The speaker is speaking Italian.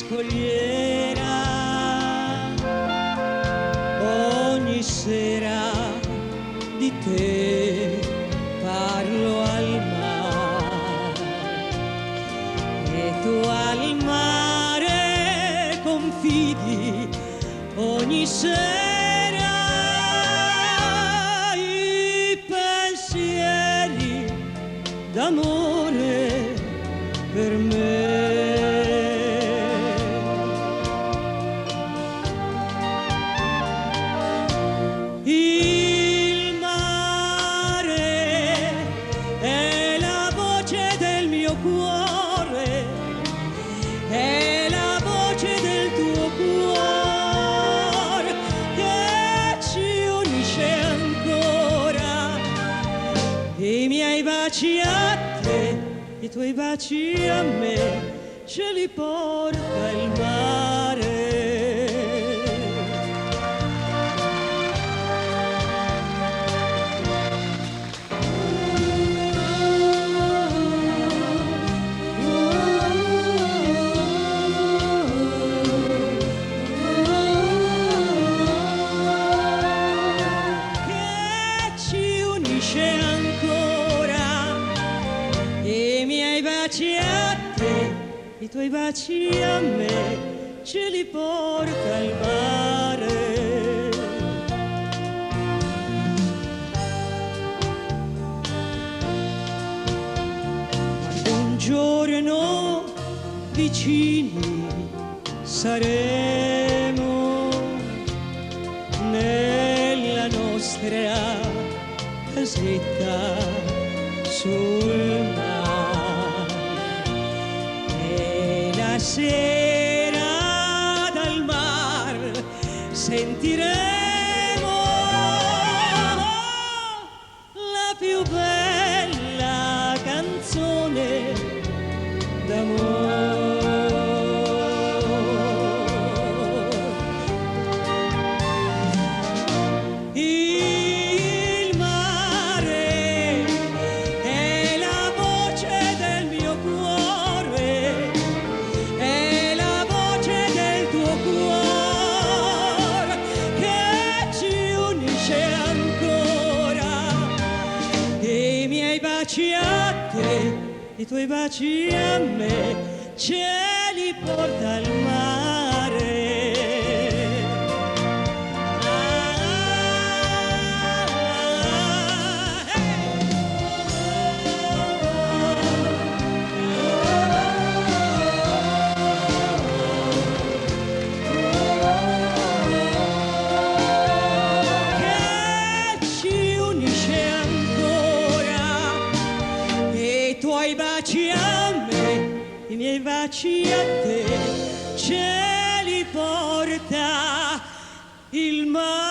scogliera, ogni sera di te parlo al mare e tu al mare confidi ogni sera i pensieri d'amore per me. Il mare è la voce del mio cuore, è la voce del tuo cuore che ci unisce ancora. I miei baci a te, i tuoi baci a me, ce li porta il mare. Che ci unisce ancora, i miei baci a te, i tuoi baci a me, ce li porta il mare. Un giorno vicini saremo nella nostra casetta sul mare e la sera dal mar sentiremo la più bella canzone d'amore. Il mare è la voce del mio cuore, è la voce del tuo cuore che ci unisce ancora. I miei baci a te, i tuoi baci a me, ce li porta il mare. Che ci unisce ancora, i tuoi baci a me, i miei baci a te, ce li porta il mare.